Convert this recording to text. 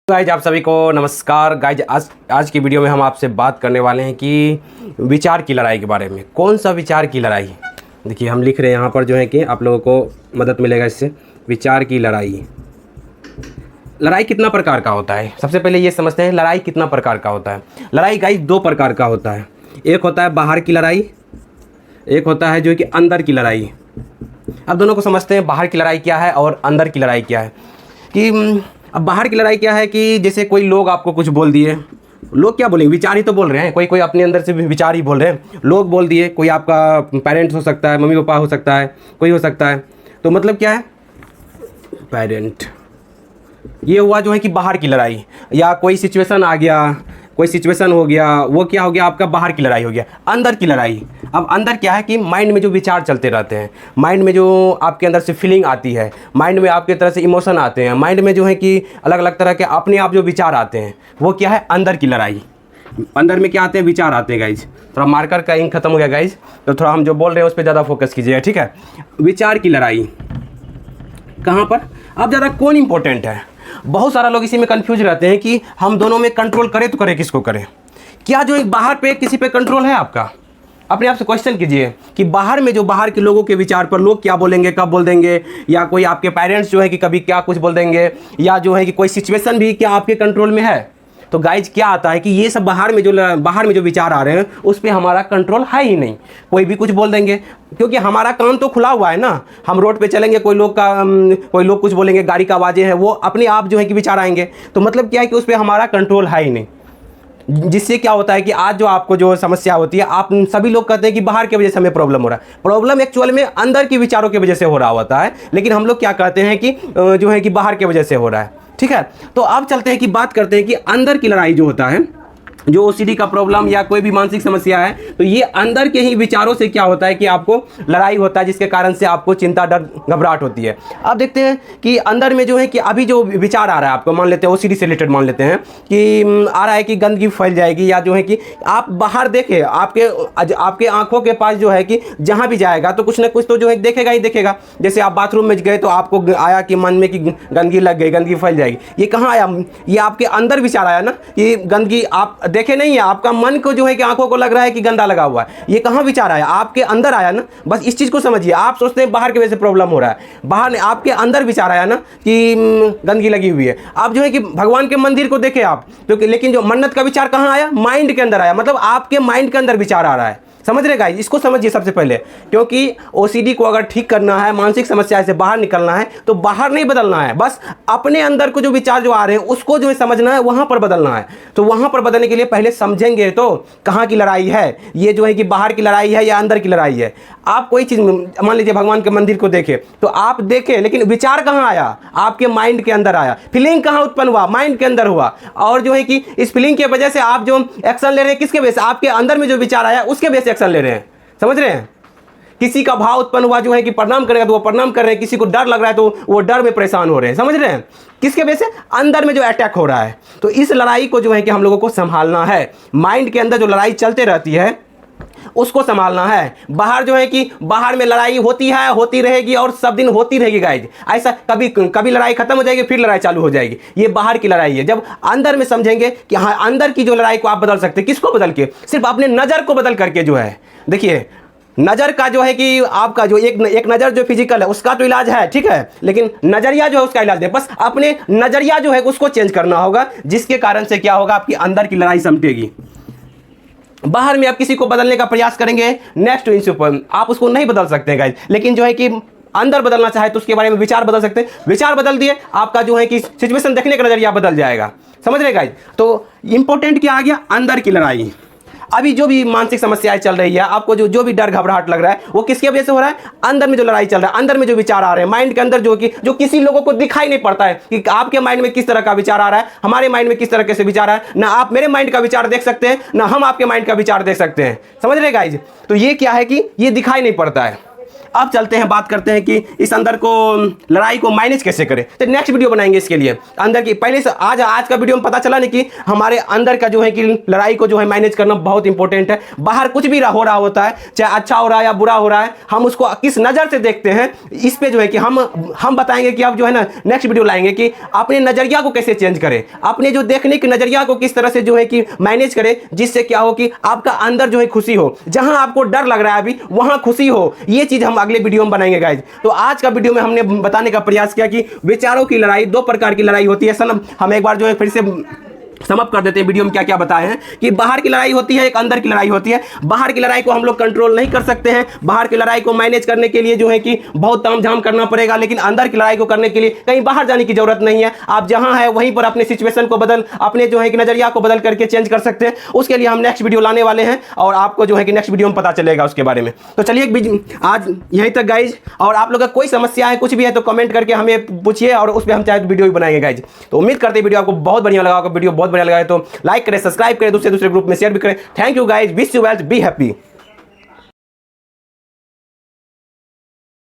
Guys आप सभी को नमस्कार। गाइज आज की वीडियो में हम आपसे बात करने वाले हैं कि विचार की लड़ाई के बारे में। कौन सा विचार की लड़ाई? देखिए हम लिख रहे हैं यहाँ पर जो है कि आप लोगों को मदद मिलेगा इससे। विचार की लड़ाई। लड़ाई कितना प्रकार का होता है? सबसे पहले ये समझते हैं लड़ाई कितना प्रकार का होता है। लड़ाई गाइज दो प्रकार का होता है। एक होता है बाहर की लड़ाई, एक होता है जो कि अंदर की लड़ाई। अब दोनों को समझते हैं, बाहर की लड़ाई क्या है और अंदर की लड़ाई क्या है। कि अब बाहर की लड़ाई क्या है कि जैसे कोई लोग आपको कुछ बोल दिए, लोग क्या बोलेंगे, विचार ही तो बोल रहे हैं, कोई अपने अंदर से विचार ही बोल रहे हैं। लोग बोल दिए, कोई आपका पेरेंट्स हो सकता है, मम्मी पापा हो सकता है, कोई हो सकता है। तो मतलब क्या है, पेरेंट। ये हुआ जो है कि बाहर की लड़ाई। या कोई सिचुएशन आ गया, कोई सिचुएशन हो गया, वो क्या हो गया आपका बाहर की लड़ाई हो गया। अंदर की लड़ाई। अब अंदर क्या है कि माइंड में जो विचार चलते रहते हैं, माइंड में जो आपके अंदर से फीलिंग आती है, माइंड में आपके तरह से इमोशन आते हैं, माइंड में जो है कि अलग अलग तरह के अपने आप जो विचार आते हैं, वो क्या है अंदर की लड़ाई। अंदर में क्या आते हैं, विचार आते हैं गाइज। थोड़ा मार्कर का इंक खत्म हो गया गाइज, तो थोड़ा हम जो बोल रहे हैं उस पर ज़्यादा फोकस कीजिएगा, ठीक है। विचार की लड़ाई कहाँ पर? अब ज़्यादा कौन इंपॉर्टेंट है? बहुत सारा लोग इसी में कंफ्यूज रहते हैं कि हम दोनों में कंट्रोल करें तो करें किसको करें। क्या जो एक बाहर पे किसी पे कंट्रोल है आपका? अपने आप से क्वेश्चन कीजिए कि बाहर में जो बाहर के लोगों के विचार पर लोग क्या बोलेंगे, कब बोल देंगे, या कोई आपके पेरेंट्स जो है कि कभी क्या कुछ बोल देंगे, या जो है कि कोई सिचुएशन भी क्या आपके कंट्रोल में है। तो गाइज क्या आता है कि ये सब बाहर में जो विचार आ रहे हैं उस पर हमारा कंट्रोल है ही नहीं। कोई भी कुछ बोल देंगे, क्योंकि हमारा कान तो खुला हुआ है ना। हम रोड पे चलेंगे, कोई लोग कुछ बोलेंगे, गाड़ी का आवाज़ें हैं, वो अपने आप जो है कि विचार आएंगे। तो मतलब क्या है कि उस पर हमारा कंट्रोल है ही नहीं। जिससे क्या होता है कि आज जो आपको जो समस्या होती है, आप सभी लोग कहते हैं कि बाहर की वजह से हमें प्रॉब्लम हो रहा है। प्रॉब्लम एक्चुअल में अंदर की विचारों की वजह से हो रहा होता है, लेकिन हम लोग क्या कहते हैं कि जो है कि बाहर की वजह से हो रहा है, ठीक है। तो अब चलते हैं कि बात करते हैं कि अंदर की लड़ाई जो होता है, जो ओसीडी का प्रॉब्लम या कोई भी मानसिक समस्या है, तो ये अंदर के ही विचारों से क्या होता है कि आपको लड़ाई होता है, जिसके कारण से आपको चिंता, डर, घबराहट होती है। अब देखते हैं कि अंदर में जो है कि अभी जो विचार आ रहा है आपको, मान लेते हैं ओसीडी से रिलेटेड, मान लेते हैं कि आ रहा है कि गंदगी फैल जाएगी, या जो है कि आप बाहर देखें, आपके आंखों के पास जो है कि जहाँ भी जाएगा तो कुछ ना कुछ तो जो है देखेगा ही देखेगा। जैसे आप बाथरूम में गए तो आपको आया कि मन में कि गंदगी लग गई, गंदगी फैल जाएगी। ये कहाँ आया? ये आपके अंदर विचार आया ना कि गंदगी आप देखे नहीं है, आपका मन को जो है कि आंखों को लग रहा है कि गंदा लगा हुआ है। ये कहाँ विचार आया? आपके अंदर आया ना। बस इस चीज को समझिए। आप सोचते हैं बाहर की वजह से प्रॉब्लम हो रहा है, बाहर आपके अंदर विचार आया ना कि गंदगी लगी हुई है। आप जो है कि भगवान के मंदिर को देखे आप, क्योंकि लेकिन जो मन्नत का विचार कहाँ आया? माइंड के अंदर आया। मतलब आपके माइंड के अंदर विचार आ रहा है। समझ रहे गाइस? इसको समझिए सबसे पहले, क्योंकि ओसीडी को अगर ठीक करना है, मानसिक समस्या से बाहर निकलना है, तो बाहर नहीं बदलना है, बस अपने अंदर को जो विचार जो आ रहे हैं उसको जो है समझना है, वहां पर बदलना है। तो वहां पर बदलने के लिए पहले समझेंगे तो कहां की लड़ाई है, ये जो है कि बाहर की लड़ाई है या अंदर की लड़ाई है। आप कोई चीज मान लीजिए भगवान के मंदिर को देखे, तो आप देखे, लेकिन विचार कहां आया? आपके माइंड के अंदर आया। फीलिंग कहां उत्पन्न हुआ? माइंड के अंदर हुआ। और जो है कि इस फीलिंग की वजह से आप जो एक्शन ले रहे हैं, किसके बेस? आपके अंदर में जो विचार आया उसके बेस एक्शन ले रहे हैं। समझ रहे हैं? किसी का भाव उत्पन्न हुआ जो है कि प्रणाम करेगा तो वो प्रणाम कर रहे हैं, किसी को डर लग रहा है तो वो डर में परेशान हो रहे हैं। समझ रहे हैं? किसके बेस से? अंदर में जो अटैक हो रहा है। तो इस लड़ाई को जो है कि हम लोगों को संभालना है। माइंड के अंदर जो लड़ाई चलते रहती है उसको संभालना है। बाहर जो है कि बाहर में लड़ाई होती है, होती रहेगी और सब दिन होती रहेगी गाइज। ऐसा कभी लड़ाई खत्म हो जाएगी, फिर लड़ाई चालू हो जाएगी। ये बाहर की लड़ाई है। जब अंदर में समझेंगे कि हाँ, अंदर की जो लड़ाई को आप बदल सकते हैं। किसको बदल के? सिर्फ अपने नजर को बदल करके जो है। देखिए नजर का जो है कि आपका जो एक नजर जो फिजिकल है उसका तो इलाज है, ठीक है, लेकिन नजरिया जो है उसका इलाज है। बस अपने नजरिया जो है उसको चेंज करना होगा, जिसके कारण से क्या होगा, आपकी अंदर की लड़ाई समटेगी। बाहर में आप किसी को बदलने का प्रयास करेंगे, नेक्स्ट इंस्टेंट आप उसको नहीं बदल सकते हैं गाइस। लेकिन जो है कि अंदर बदलना चाहे तो उसके बारे में विचार बदल सकते हैं। विचार बदल दिए, आपका जो है कि सिचुएशन देखने का नजरिया बदल जाएगा। समझ रहे गाइस? तो इंपॉर्टेंट क्या आ गया? अंदर की लड़ाई। अभी जो भी मानसिक समस्याएं चल रही है, आपको जो भी डर घबराहट लग रहा है, वो किसकी वजह से हो रहा है? अंदर में जो लड़ाई चल रहा है, अंदर में जो विचार आ रहे हैं माइंड के अंदर, जो किसी लोगों को दिखाई नहीं पड़ता है कि आपके माइंड में किस तरह का विचार आ रहा है, हमारे माइंड में किस तरह के से विचार आ रहा है। ना आप मेरे माइंड का विचार देख सकते हैं, ना हम आपके माइंड का विचार देख सकते हैं। समझ रहे गाइज? तो ये क्या है कि ये दिखाई नहीं पड़ता है। अब चलते हैं, बात करते हैं कि इस अंदर को लड़ाई को मैनेज कैसे करें। तो नेक्स्ट वीडियो बनाएंगे इसके लिए अंदर की। पहले से आज का वीडियो में पता चला नहीं कि हमारे अंदर का जो है कि लड़ाई को जो है मैनेज करना बहुत इंपॉर्टेंट है। बाहर कुछ भी हो रहा होता है, चाहे अच्छा हो रहा है या बुरा हो रहा है, हम उसको किस नज़र से देखते हैं, इस पे जो है कि हम बताएंगे कि अब जो है ना नेक्स्ट वीडियो लाएंगे कि अपने नज़रिया को कैसे चेंज करें, अपने जो देखने के नज़रिया को किस तरह से जो है कि मैनेज करें, जिससे क्या हो कि आपका अंदर जो है खुशी हो, जहां आपको डर लग रहा है अभी वहां खुशी हो। ये चीज़ हम अगले वीडियो में बनाएंगे गाइज। तो आज का वीडियो में हमने बताने का प्रयास किया कि विचारों की लड़ाई, दो प्रकार की लड़ाई होती है। सर हम एक बार जो है फिर से समअप कर देते हैं वीडियो में क्या क्या बताए हैं कि बाहर की लड़ाई होती है, एक अंदर की लड़ाई होती है। बाहर की लड़ाई को हम लोग कंट्रोल नहीं कर सकते हैं, बाहर की लड़ाई को मैनेज करने के लिए जो है कि बहुत तामझाम करना पड़ेगा, लेकिन अंदर की लड़ाई को करने के लिए कहीं बाहर जाने की जरूरत नहीं है। आप जहां है वहीं पर अपने सिचुएशन को अपने जो है कि नजरिया को बदल करके चेंज कर सकते हैं। उसके लिए हम नेक्स्ट वीडियो लाने वाले हैं और आपको जो है कि नेक्स्ट वीडियो में पता चलेगा उसके बारे में। तो चलिए आज यहीं तक गाइज, और आप लोग का कोई समस्या है, कुछ भी है तो कमेंट करके हमें पूछिए और उस पर हम चाहे वीडियो भी बनाएंगे गाइज। तो उम्मीद करते हैं वीडियो आपको बहुत बढ़िया लगा होगा। वीडियो बहुत बढ़िया लगा है तो लाइक करें, सब्सक्राइब करें, दूसरे ग्रुप में शेयर भी करें। Thank you guys, wish you well, be happy.